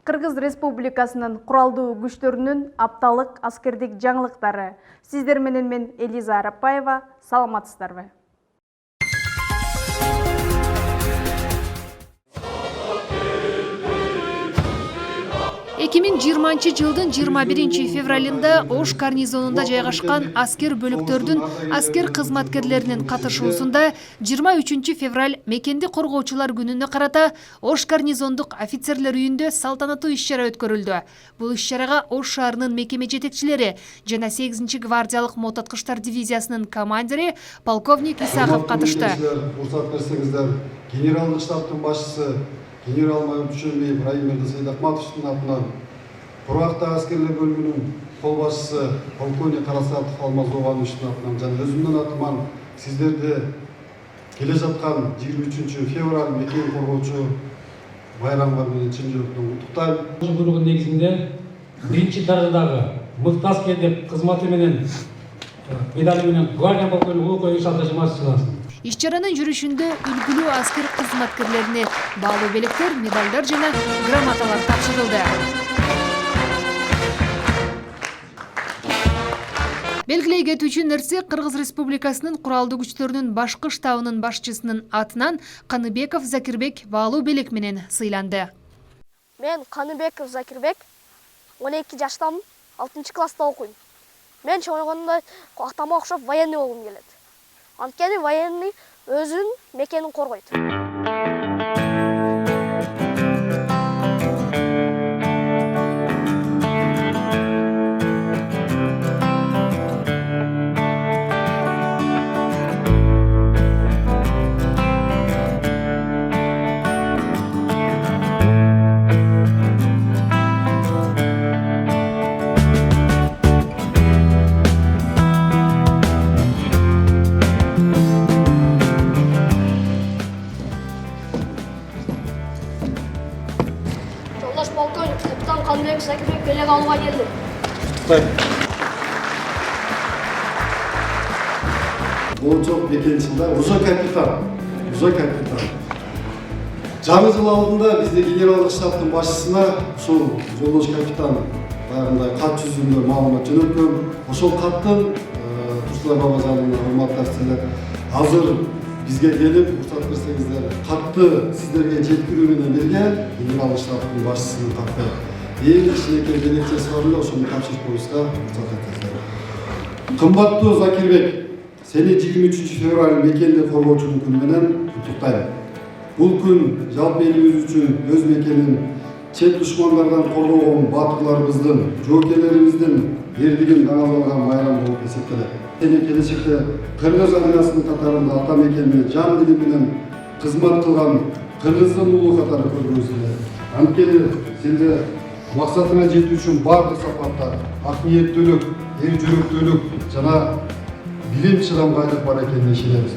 Кыргыз Республикасынын куралдуу күчтөрүнүн апталык аскердик жаңылыктары. Сиздер менен мен Элиза Арапбаева, саламатсыздарбы? Экимиң 20 жылдын 21 февралында Ош гарнизонунда жайгашкан аскер бөлүктөрдүн аскер кызматкерлеринин катышуусунда 23 февраль мекенди коргоочулар күнүнө карата Ош гарнизондук офицерлер үйүндө салтанаттуу иш-чара өткөрүлдү. Бул иш-чарага Ош шаарынын мекеме жетекчилери жана 8-гвардиялык мотоаткыштар дивизиясынын командири полковник Исахов катышты. Уруксат берсеңиздер, генералдык штабтын башчысы генерал-майор Дүйшөнбиев Райымберди Сейдахматовдун атынан Курактагы аскерлер бөлүмүнүн кол башчысы полковник Карасатов Алмаз Оғановичтин атынан жана өзүмдүн атыман сиздерди келе жаткан 23 февраль мекен коргоочу байрамыңар менен чын жүрөктөн куттуктайм. Буйругун негизинде биринчи даражадагы мыкты аскердик кызматы менен медали менен гвардия полковниги Улукбек Ишатович чыгасын. Иш-чаранын жүрүшүндө үлгүлүү аскер кызматкерлерине баалуу белектер, медалдар жана грамоталар тапшырылды. Белгилей кетүүчү нерсе, Кыргыз Республикасынын куралдуу күчтөрүнүн башкы штабынын башчысынын атынан Каныбеков Закирбек баалуу белек менен сыйланды. Мен Каныбеков Закирбек, 12 жаштамын, 6 класста окуйм. Мен чоңойгондо атама окшоп военный болгум келет. Анткени военный өзүн мекенин коргойт. Полковник капитан Каныбеков Закирбек белек алууга келди. Болчок бекенчилер, уже капитан. Жаңы жыл алдында бизде генералдык штабтын башчысына ушул жолдош капитан баягындай кат жүзүндө маалымат жөнөткөн. Ошол каттын Турсулай Бабажанын урматтуу офицерлер азыр бизге келип, уруксат берсеңиздер, катты сиздерге жеткирүү менен бирге генералдык штабтын башчысынын каты эң кичинекей белекчеси бар эле, ошону тапшырып коюшка уруксат этесиздер. Кымбаттуу Закирбек, сени 23 февраль мекенди коргоочулук күнү менен куттуктайм. Бул күн жалпы элибиз үчүн өз мекенин чет душмандардан коргогон баатырларыбыздын, жоокерлерибиздин эрдигин даңаланган майрам болуп эсептелет. Сени келечекте Кыргыз армиясынын катарында ата мекенine жан дили менен кызмат кылган кыргыздын улуу катары көргүбүз келет. Анткени сенде максатыңа жетүү үчүн бардык сапатта ак ниеттүүлүк, эр жүрөктүүлүк жана билим чыдамкайлык бар экенине ишенебиз.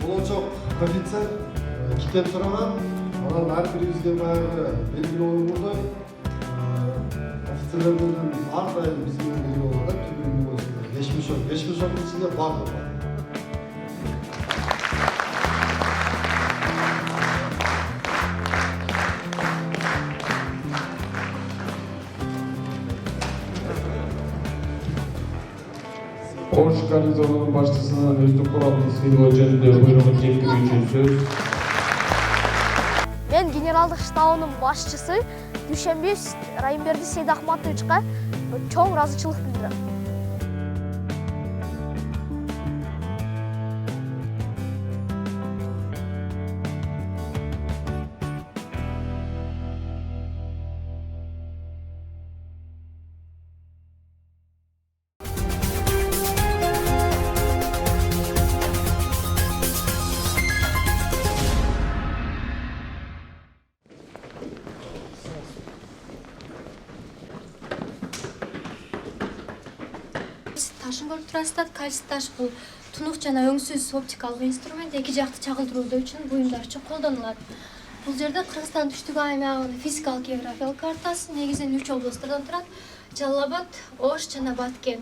Болочок офицер китеп сураган, анан ар бирибизге баягы белгилүү ойгордой офицерлердин ар дайым биз менен бирге болот да, түбүнүн өзүндө. Бешмишоктун ичинде бардыгы бар. Ош гарнизонунун башчысынын өздүк куралын сыйлоо жөнүндө буйругун жеткирүү үчүн сөз. Мен генералдык штабынын башчысы Дүйшөнбиев Райымберди Сейдахматовичка чоң ыраазычылык билдирем. Ташын көрүп турасыздар. Кальций таш бул тунук жана өңсүз оптикалык инструмент эки жакты чагылдыруудоо үчүн буюмдар үчүн колдонулат. Бул жерде Кыргызстан түштүк аймагынын физикалык географиялык картасы негизинен 3 областтардан турат. Жалал Абад, Ош жана Баткен.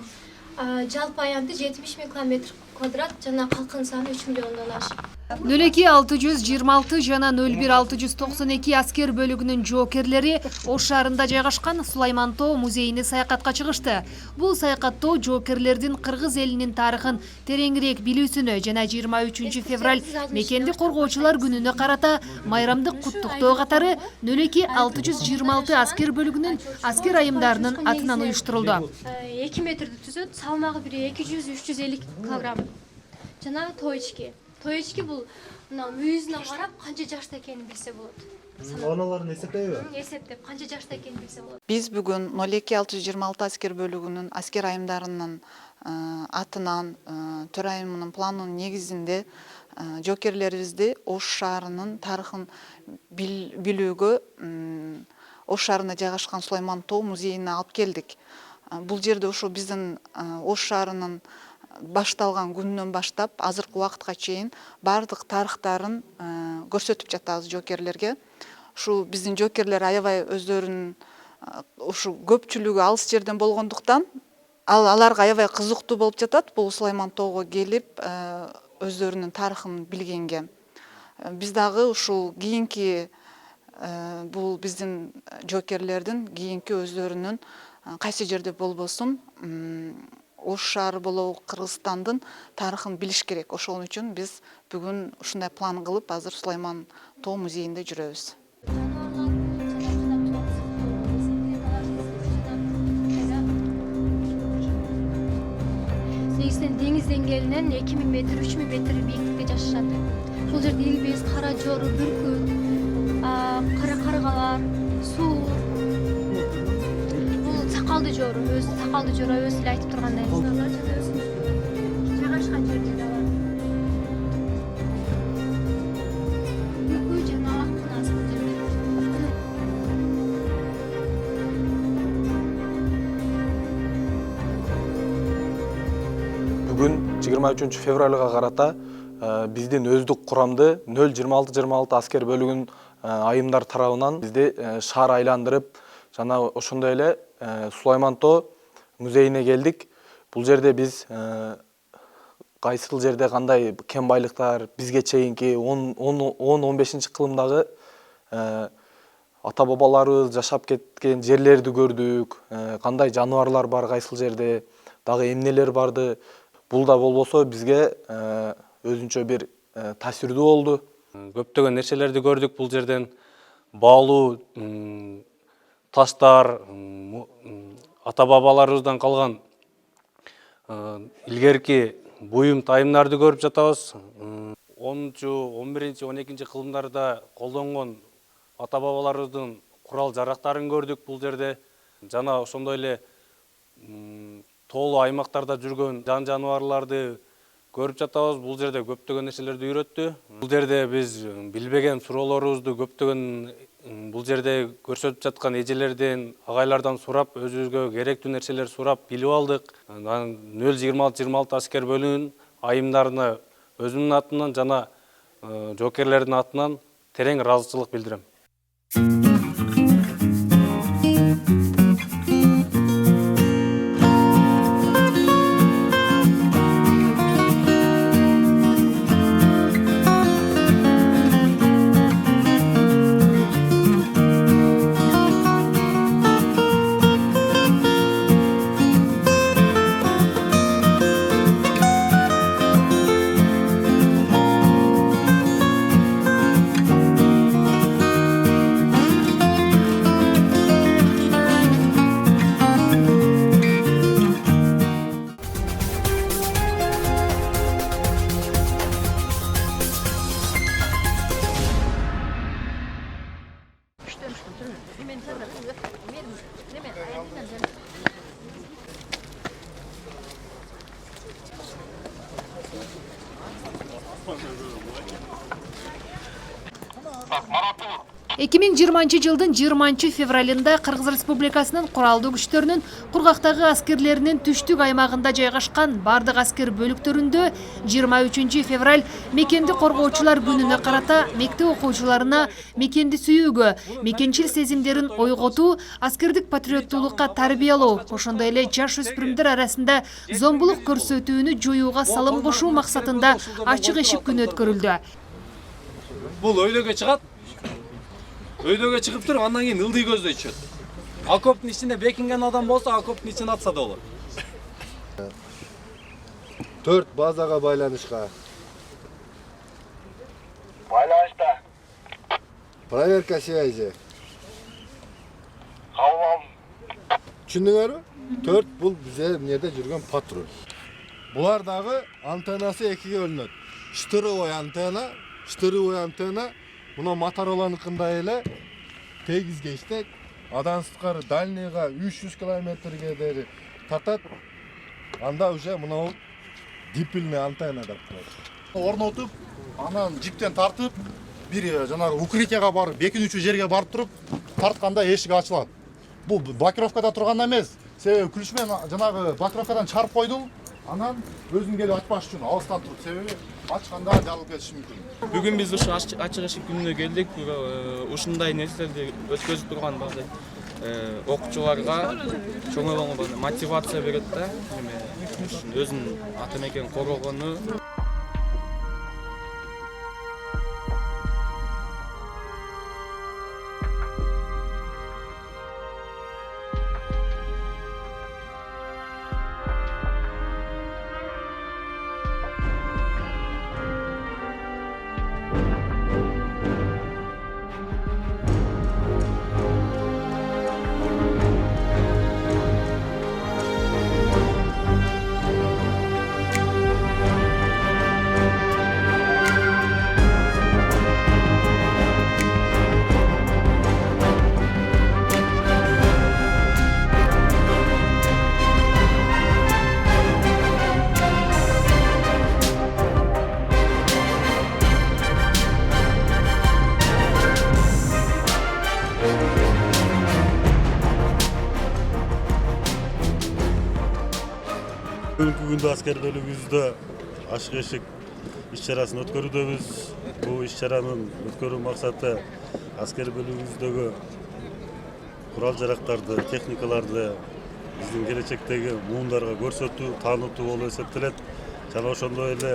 Жалпы аянты 70 000 км квадрат жана калкын саны 3 миллиондон ашык. 02-626 жана 01-692 аскер бөлүгүнүн жоокерлери Ош шаарында жайгашкан Сулайман Тоо музейине саякатка чыгышты. Бул саякаттоо жоокерлердин кыргыз элинин тарыхын тереңирээк билүүсүнө жана 23 февраль мекенди коргоочулар күнүнө карата майрамдык куттуктоо катары 02-626 аскер бөлүгүнүн аскер айымдарынын атынан уюштурулду. 2 метрди түзөт, салмагы бири 200-350 килограмм. Жана тоечки. Тоечки бул мына мүйүзүнө карап канча жашта экенин билсе болот. Аналарын эсептейби? Эсептеп канча жашта экенин билсе болот. Биз бүгүн 02-626 аскер бөлүгүнүн аскер айымдарынын атынан төрайымынын планынын негизинде жоокерлерибизди Ош шаарынын тарыхын билүүгө Ош шаарында жайгашкан Сулайман Тоо музейине алып келдик. Бул жерде ошо биздин Ош шаарынын башталган күнүнөн баштап азыркы убакытка чейин бардык тарыхтарын көрсөтүп жатабыз жоокерлерге. Ушу биздин жоокерлер аябай өздөрүнүн ушу көпчүлүгү алыс жерден болгондуктан аларга аябай кызыктуу болуп жатат бул Сулайман Тоого келип өздөрүнүн тарыхын билгенге. Биз дагы ушул кийинки бул биздин жоокерлердин кийинки өздөрүнүн кайсы жерде болбосун Ош шаары болобу Кыргызстандын тарыхын билиш керек. Ошол үчүн биз бүгүн ушундай план кылып азыр Сулайман Тоо музейинде жүрөбүз. Негизинен деңиз деңгээлинен 2000 метр, 3000 метр бийиктикте жашашат. Бул жерде илбиз, кара жору, бүркүт, кара каргалар, суу. Сакалды жору, сакалды жору өзү эле айтып тургандай. Жайгашкан жерде алар. Бүкү жана акынасы бул жерде. Бүгүн 23 февралга карата биздин өздүк курамды 026 аскер бөлүгүнүн айымдар тарабынан бизди шаар айландырып жана ошондой эле Сулайман Тоо музейине келдик. Бул жерде биз кайсыл жерде кандай кен байлыктар бизге чейинки 10-15 кылымдагы ата бабаларыбыз жашап кеткен жерлерди көрдүк. Кандай жаныбарлар бар кайсыл жерде, дагы эмнелер барды. Бул да болбосо бизге өзүнчө бир таасирдүү болду. Көптөгөн нерселерди көрдүк бул жерден. Баалуу таштар, ата бабаларыбыздан калган илгерки буюм тайымдарды көрүп жатабыз. 10-чу, 11-чи, 12-чи кылымдарда колдонгон ата бабаларыбыздын курал жарактарын көрдүк бул жерде. Жана ошондой эле тоолуу аймактарда жүргөн жаныбарларды көрүп жатабыз. Бул жерде көптөгөн нерселерди үйрөттү. Бул жерде биз билбеген суроолорубузду көптөгөн бул жерде көрсөтүп жаткан эжелерден, агайлардан сурап, өзүбүзгө керектүү нерселер сурап билип алдык. 026 аскер бөлүгүнүн айымдарына өзүмдүн атымдан жана жоокерлердин атынан терең ыраазычылык билдирем. Bak Maratlı vur. 2020 жылдын 20 февралында Кыргыз Республикасынын куралдуу күчтөрүнүн кургактагы аскерлеринин түштүк аймагында жайгашкан бардык аскер бөлүктөрүндө 23 февраль мекенди коргоочулар күнүнө карата мектеп окуучуларына мекенди сүйүүгө, мекенчил сезимдерин ойготуу, аскердик патриоттуулукка тарбиялоо, ошондой эле жаш өспүрүмдөр арасында зомбулук көрсөтүүнү жоюуга салым кошуу максатында ачык эшик күнү өткөрүлдү. Бул өйдөгө чыгат. Өйдөгө чыгып туруп, андан кийин ылдый көздөй түшөт. Окоптун ичинде бекинген адам болсо, окоптун ичине атса да болот. 4 базага байланышка. Байланышта. Проверка связи. Кабыл. Түшүндүңөрбү? 4 бул бизе эмнеде жүргөн патруль. Булар дагы антеннасы экиге бөлүнөт. Штырывой антенна, мына Мотороланыкындай эле тегизгечтек, адан сырткары дальныйга 300 километрге дери тартат. Анда уже мына дипильный антенна деп коет. Орнотуп, анан жиптен тартып, бир жанагы укрытияга барып, бекинүүчү жерге барып туруп, тартканда эшик ачылат. Бул блокировкада турганда эмес, себеби ключмен жанагы блокировкадан чарып койдум. Анан өзүн келип ачпаш үчүн алыстан туруп, себеби ачканда жарылып кетиши мүмкүн. Бүгүн биз ушу ачык эшик күнүнө келдик. Ушундай нерселерди өткөзүп турган баары окуучуларга чоңойгонго мотивация берет да. Өзүнүн ата мекенин коргогону. Бүгүнкү күндө аскер бөлүгүбүздө ачык эшик иш-чарасын өткөрүүдөбүз. Бул иш-чаранын өткөрүү максаты аскер бөлүгүбүздөгү курал-жарактарды, техникаларды биздин келечектеги муундарга көрсөтүү, таанытуу болуп эсептелет. Жана ошондой эле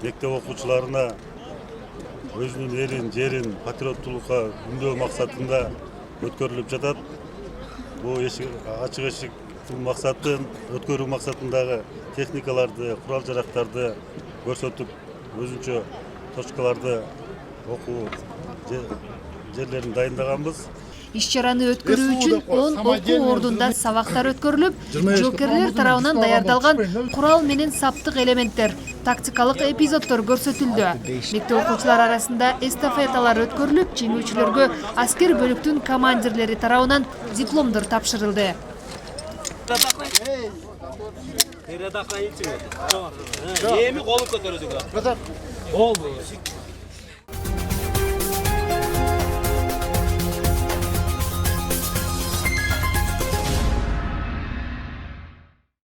мектеп окуучуларына өзүнүн элин, жерин патриоттуулукка үндөө максатында өткөрүлүп жатат. Бул ачык эшик максатын өткөрүү максатындагы техникаларды, курал-жарактарды көрсөтүп, өзүнчө точкаларды окуу жерлерин дайындаганбыз. Иш-чараны өткөрүү үчүн 10 окуу ордунда сабактар өткөрүлүп, жокерлер тарабынан даярдалган курал менен саптык элементтер, тактикалык эпизоддор көрсөтүлдү. Мектеп окуучулар арасында эстафеталар өткөрүлүп, жеңүүчүлөргө аскер бөлүктүн командирлери тарабынан дипломдор тапшырылды. Эми колун көтөрөсүң. Болду.